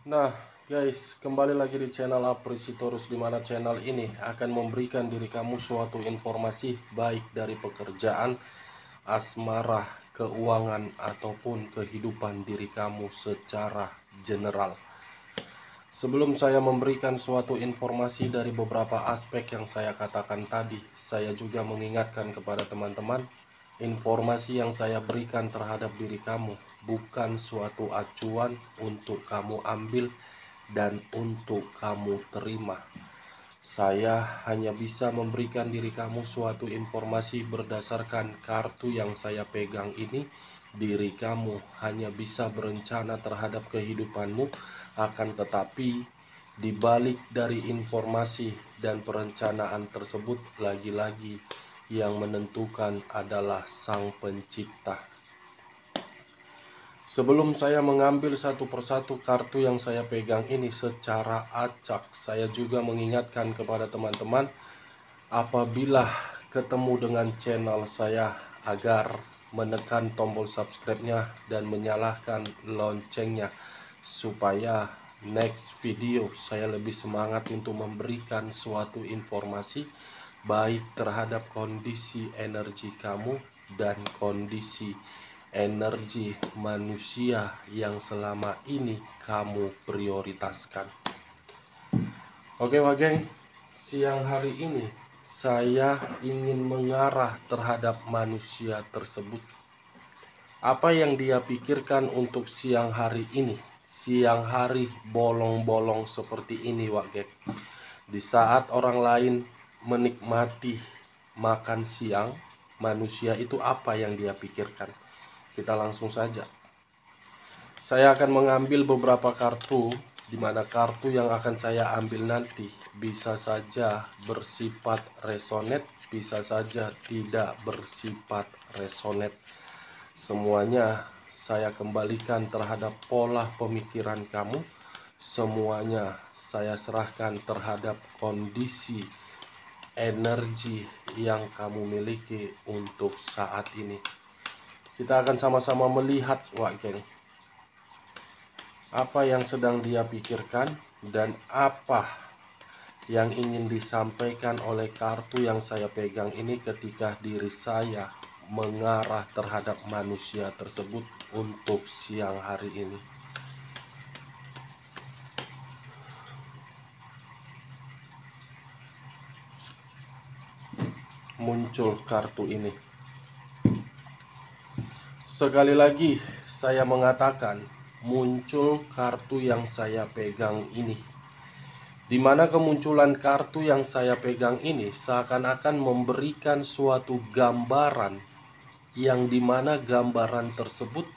Nah, guys, kembali lagi di channel Apresitorus, di mana channel ini akan memberikan diri kamu suatu informasi baik dari pekerjaan, asmara, keuangan, ataupun kehidupan diri kamu secara general. Sebelum saya memberikan suatu informasi dari beberapa aspek yang saya katakan tadi, saya juga mengingatkan kepada teman-teman, informasi yang saya berikan terhadap diri kamu bukan suatu acuan untuk kamu ambil dan untuk kamu terima. Saya hanya bisa memberikan diri kamu suatu informasi berdasarkan kartu yang saya pegang ini. Diri kamu hanya bisa berencana terhadap kehidupanmu, akan tetapi di balik dari informasi dan perencanaan tersebut, lagi-lagi yang menentukan adalah Sang Pencipta. Sebelum saya mengambil satu persatu kartu yang saya pegang ini secara acak, saya juga mengingatkan kepada teman-teman, apabila ketemu dengan channel saya, agar menekan tombol subscribe-nya dan menyalakan loncengnya, supaya next video saya lebih semangat untuk memberikan suatu informasi baik terhadap kondisi energi kamu dan kondisi energi manusia yang selama ini kamu prioritaskan. Oke, geng, siang hari ini saya ingin mengarah terhadap manusia tersebut. Apa yang dia pikirkan untuk siang hari ini, siang hari bolong-bolong seperti ini, geng. Di saat orang lain menikmati makan siang, manusia itu apa yang dia pikirkan? Kita langsung saja. Saya akan mengambil beberapa kartu, di mana kartu yang akan saya ambil nanti bisa saja bersifat resonate, bisa saja tidak bersifat resonate. Semuanya saya kembalikan terhadap pola pemikiran kamu. Semuanya saya serahkan terhadap kondisi energi yang kamu miliki untuk saat ini. Kita akan sama-sama melihat, geng, apa yang sedang dia pikirkan dan apa yang ingin disampaikan oleh kartu yang saya pegang ini ketika diri saya mengarah terhadap manusia tersebut untuk siang hari ini. Muncul kartu ini. Sekali lagi saya mengatakan, muncul kartu yang saya pegang ini. Di mana kemunculan kartu yang saya pegang ini seakan-akan memberikan suatu gambaran, yang dimana gambaran tersebut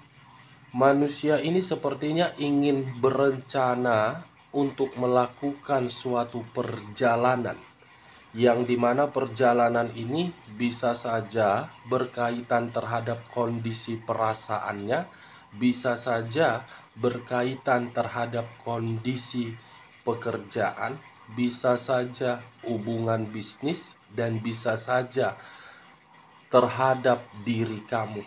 manusia ini sepertinya ingin berencana untuk melakukan suatu perjalanan, yang dimana perjalanan ini bisa saja berkaitan terhadap kondisi perasaannya, bisa saja berkaitan terhadap kondisi pekerjaan, bisa saja hubungan bisnis, dan bisa saja terhadap diri kamu.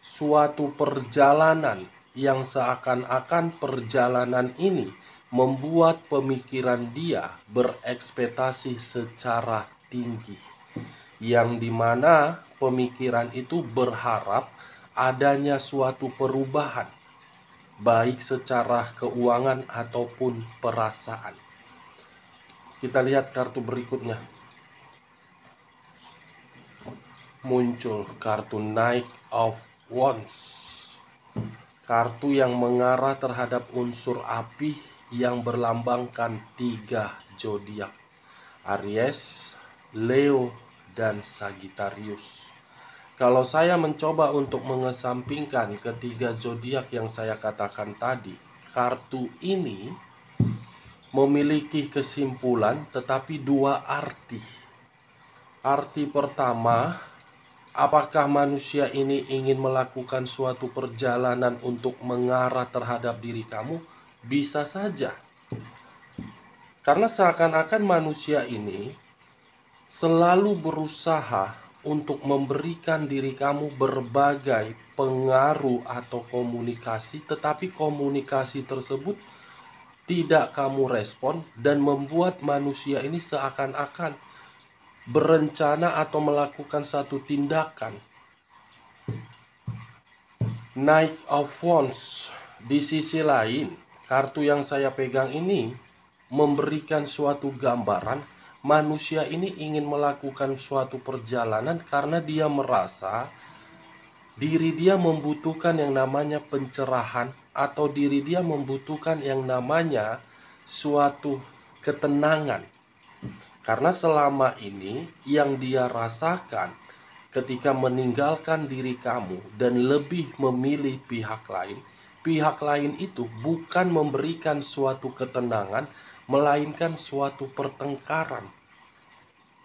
Suatu perjalanan yang seakan-akan perjalanan ini membuat pemikiran dia berekspektasi secara tinggi, yang dimana pemikiran itu berharap adanya suatu perubahan, baik secara keuangan ataupun perasaan. Kita lihat kartu berikutnya. Muncul kartu Knight of Wands, kartu yang mengarah terhadap unsur api yang berlambangkan 3 zodiak: Aries, Leo, dan Sagittarius. Kalau saya mencoba untuk mengesampingkan ketiga zodiak yang saya katakan tadi, kartu ini memiliki kesimpulan tetapi 2 arti. Arti pertama, apakah manusia ini ingin melakukan suatu perjalanan untuk mengarah terhadap diri kamu? Bisa saja. Karena seakan-akan manusia ini selalu berusaha untuk memberikan diri kamu berbagai pengaruh atau komunikasi, tetapi komunikasi tersebut tidak kamu respon dan membuat manusia ini seakan-akan berencana atau melakukan satu tindakan. Knight of Wands. Di sisi lain, kartu yang saya pegang ini memberikan suatu gambaran manusia ini ingin melakukan suatu perjalanan karena dia merasa diri dia membutuhkan yang namanya pencerahan, atau diri dia membutuhkan yang namanya suatu ketenangan. Karena selama ini yang dia rasakan ketika meninggalkan diri kamu dan lebih memilih pihak lain itu bukan memberikan suatu ketenangan, melainkan suatu pertengkaran.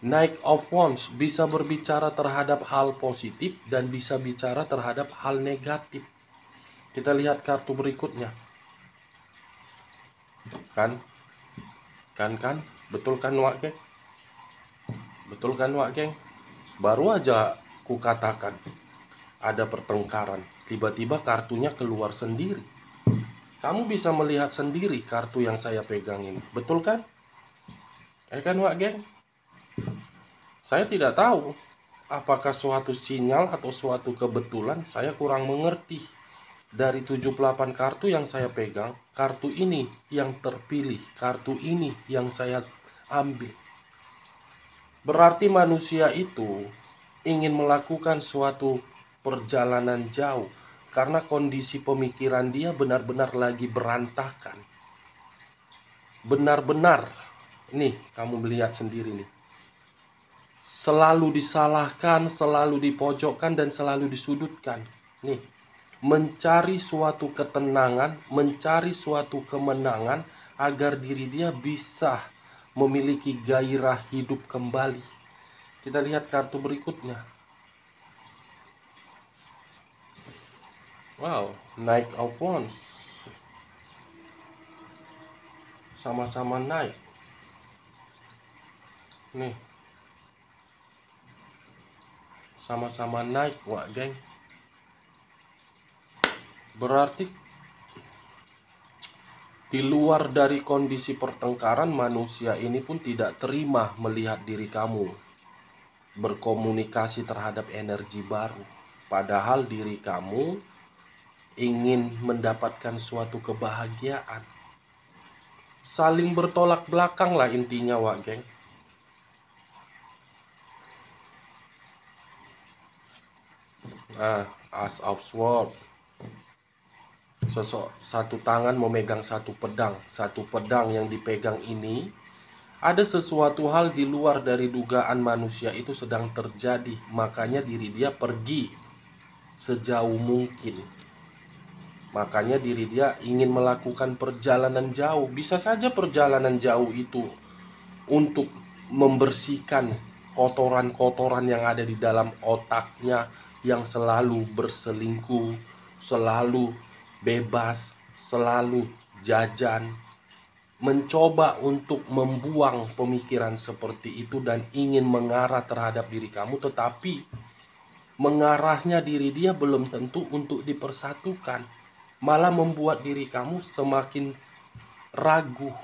Knight of Wands bisa berbicara terhadap hal positif dan bisa bicara terhadap hal negatif. Kita lihat kartu berikutnya. Kan? Betul kan, Wak Geng? Betul kan, Wak Geng? Baru aja kukatakan ada pertengkaran, tiba-tiba kartunya keluar sendiri. Kamu bisa melihat sendiri kartu yang saya pegang ini, betul kan? Kan, Wak Geng? Saya tidak tahu apakah suatu sinyal atau suatu kebetulan, saya kurang mengerti. Dari 78 kartu yang saya pegang, kartu ini yang terpilih, kartu ini yang saya ambil. Berarti manusia itu ingin melakukan suatu perjalanan jauh karena kondisi pemikiran dia benar-benar lagi berantakan. Benar-benar, nih kamu melihat sendiri nih. Selalu disalahkan, selalu dipojokkan, dan selalu disudutkan. Nih, mencari suatu ketenangan, mencari suatu kemenangan agar diri dia bisa memiliki gairah hidup kembali. Kita lihat kartu berikutnya. Wow, Knight of Wands. Sama-sama naik. Nih. Sama-sama naik, Wak Geng. Berarti di luar dari kondisi pertengkaran, manusia ini pun tidak terima melihat diri kamu berkomunikasi terhadap energi baru. Padahal diri kamu ingin mendapatkan suatu kebahagiaan. Saling bertolak belakang lah intinya, Wak Geng. Nah, Ace of Swords. Satu tangan memegang satu pedang. Satu pedang yang dipegang ini, ada sesuatu hal di luar dari dugaan manusia itu sedang terjadi. Makanya diri dia pergi sejauh mungkin. Makanya diri dia ingin melakukan perjalanan jauh. Bisa saja perjalanan jauh itu untuk membersihkan kotoran-kotoran yang ada di dalam otaknya, yang selalu berselingkuh, selalu bebas, selalu jajan. Mencoba untuk membuang pemikiran seperti itu dan ingin mengarah terhadap diri kamu, tetapi mengarahnya diri dia belum tentu untuk dipersatukan. Malah membuat diri kamu semakin ragu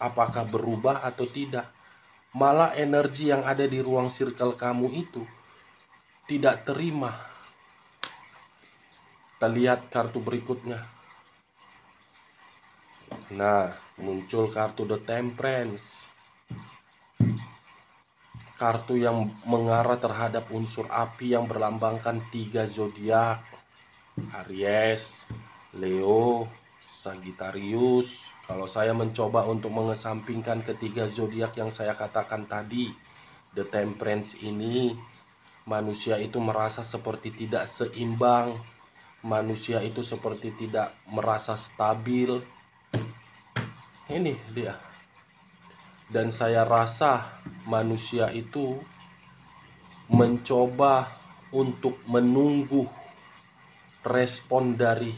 apakah berubah atau tidak. Malah energi yang ada di ruang circle kamu itu tidak terima. Kita lihat kartu berikutnya. Nah, muncul kartu The Temperance. Kartu yang mengarah terhadap unsur api yang berlambangkan 3 zodiak. Aries, Leo, Sagittarius. Kalau saya mencoba untuk mengesampingkan ketiga zodiak yang saya katakan tadi, The Temperance ini, manusia itu merasa seperti tidak seimbang. Manusia itu seperti tidak merasa stabil. Ini dia. Dan saya rasa manusia itu mencoba untuk menunggu respon dari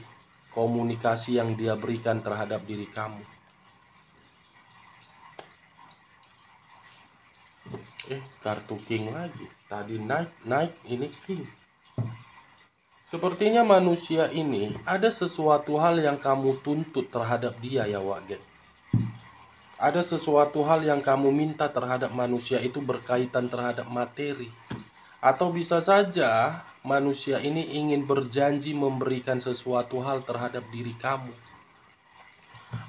komunikasi yang dia berikan terhadap diri kamu. Kartu King lagi. Tadi naik, ini King. Sepertinya manusia ini ada sesuatu hal yang kamu tuntut terhadap dia, ya Wak Geng. Ada sesuatu hal yang kamu minta terhadap manusia itu berkaitan terhadap materi. Atau bisa saja manusia ini ingin berjanji memberikan sesuatu hal terhadap diri kamu.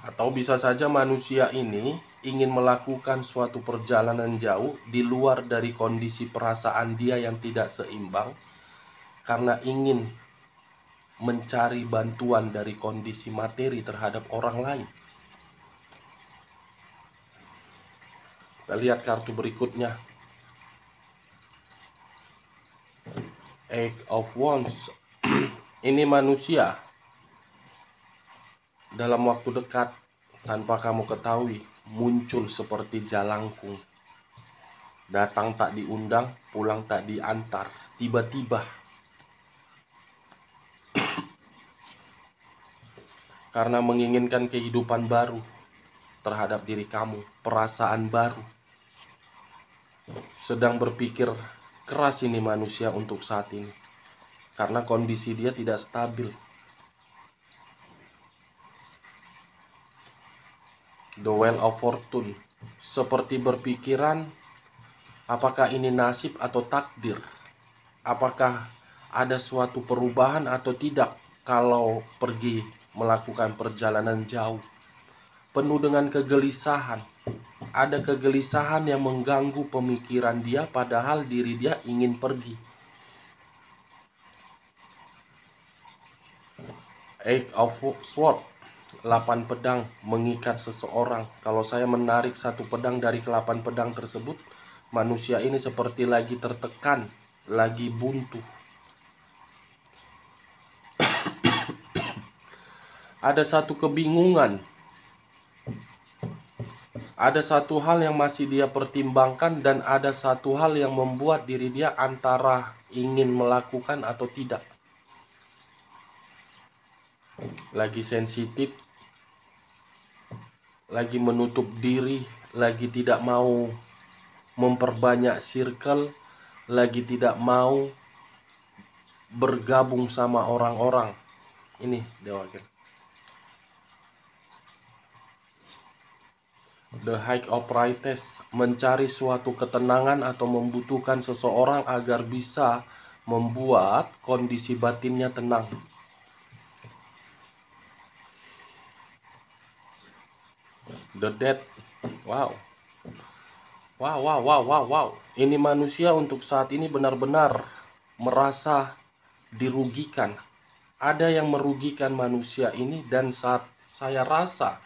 Atau bisa saja manusia ini ingin melakukan suatu perjalanan jauh di luar dari kondisi perasaan dia yang tidak seimbang, karena ingin mencari bantuan dari kondisi materi terhadap orang lain. Kita lihat kartu berikutnya. Eight of Wands. Ini manusia dalam waktu dekat, tanpa kamu ketahui, muncul seperti jalangkung. Datang tak diundang, pulang tak diantar. Tiba-tiba. Karena menginginkan kehidupan baru terhadap diri kamu, perasaan baru. Sedang berpikir keras ini manusia untuk saat ini, karena kondisi dia tidak stabil. The Wheel of Fortune, seperti berpikiran, apakah ini nasib atau takdir? Apakah ada suatu perubahan atau tidak kalau pergi melakukan perjalanan jauh? Penuh dengan kegelisahan. Ada kegelisahan yang mengganggu pemikiran dia, padahal diri dia ingin pergi. Eight of Swords, 8 pedang mengikat seseorang. Kalau saya menarik satu pedang dari ke-8 pedang tersebut, manusia ini seperti lagi tertekan, lagi buntu. Ada satu kebingungan. Ada satu hal yang masih dia pertimbangkan, dan ada satu hal yang membuat diri dia antara ingin melakukan atau tidak. Lagi sensitif, lagi menutup diri, lagi tidak mau memperbanyak circle, lagi tidak mau bergabung sama orang-orang. Ini Dewa Geng. The High of Priestess, mencari suatu ketenangan atau membutuhkan seseorang agar bisa membuat kondisi batinnya tenang. The Dead. Wow. Ini manusia untuk saat ini benar-benar merasa dirugikan. Ada yang merugikan manusia ini, dan saat saya rasa,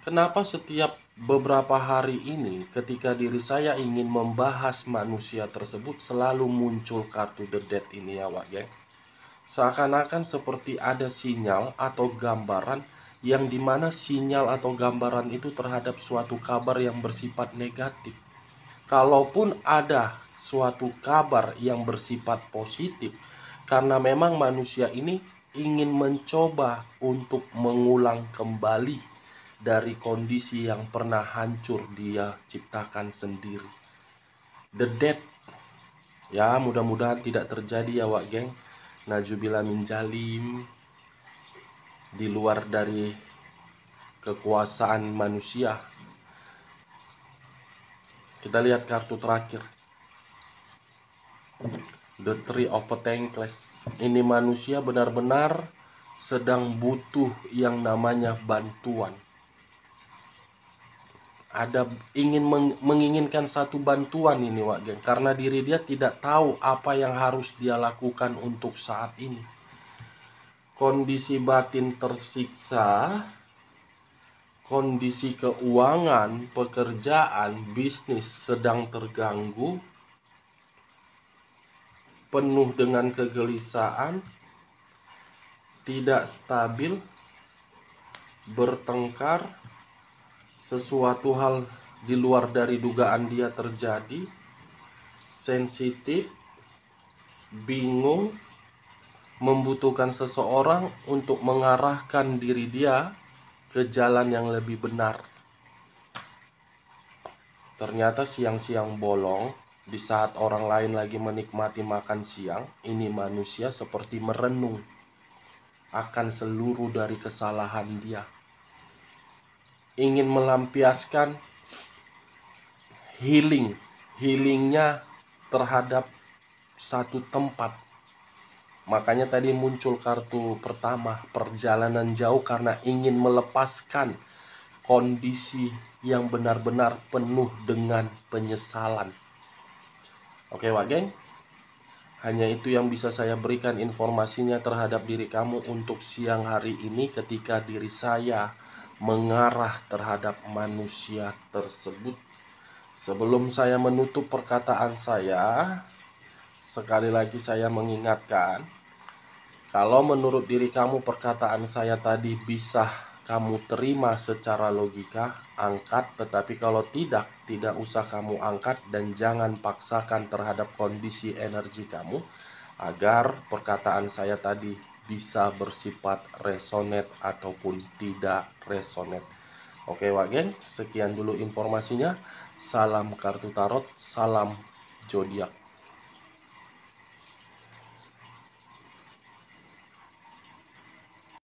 kenapa setiap beberapa hari ini ketika diri saya ingin membahas manusia tersebut selalu muncul kartu The Dead ini ya Wak Geng. Seakan-akan seperti ada sinyal atau gambaran, yang dimana sinyal atau gambaran itu terhadap suatu kabar yang bersifat negatif. Kalaupun ada suatu kabar yang bersifat positif, karena memang manusia ini ingin mencoba untuk mengulang kembali dari kondisi yang pernah hancur dia ciptakan sendiri. The Dead. Ya, mudah-mudahan tidak terjadi ya Wak Geng. Najubillah min jalim. Di luar dari kekuasaan manusia. Kita lihat kartu terakhir. The Three of Pentacles. Ini manusia benar-benar sedang butuh yang namanya bantuan. Ada menginginkan satu bantuan ini Wak Geng, karena diri dia tidak tahu apa yang harus dia lakukan untuk saat ini. Kondisi batin tersiksa, kondisi keuangan, pekerjaan, bisnis sedang terganggu, penuh dengan kegelisahan, tidak stabil, bertengkar, sesuatu hal di luar dari dugaan dia terjadi, sensitif, bingung, membutuhkan seseorang untuk mengarahkan diri dia ke jalan yang lebih benar. Ternyata siang-siang bolong, di saat orang lain lagi menikmati makan siang, ini manusia seperti merenung akan seluruh dari kesalahan dia. ingin melampiaskan healingnya terhadap satu tempat. Makanya tadi muncul kartu pertama, perjalanan jauh, karena ingin melepaskan kondisi yang benar-benar penuh dengan penyesalan. Oke Wak Geng, hanya itu yang bisa saya berikan informasinya terhadap diri kamu untuk siang hari ini ketika diri saya mengarah terhadap manusia tersebut. Sebelum saya menutup perkataan saya, sekali lagi saya mengingatkan, kalau menurut diri kamu perkataan saya tadi bisa kamu terima secara logika, angkat. Tetapi kalau tidak usah kamu angkat, dan jangan paksakan terhadap kondisi energi kamu agar perkataan saya tadi bisa bersifat resonate ataupun tidak resonate. Oke Wak Geng, sekian dulu informasinya. Salam kartu tarot, salam zodiak.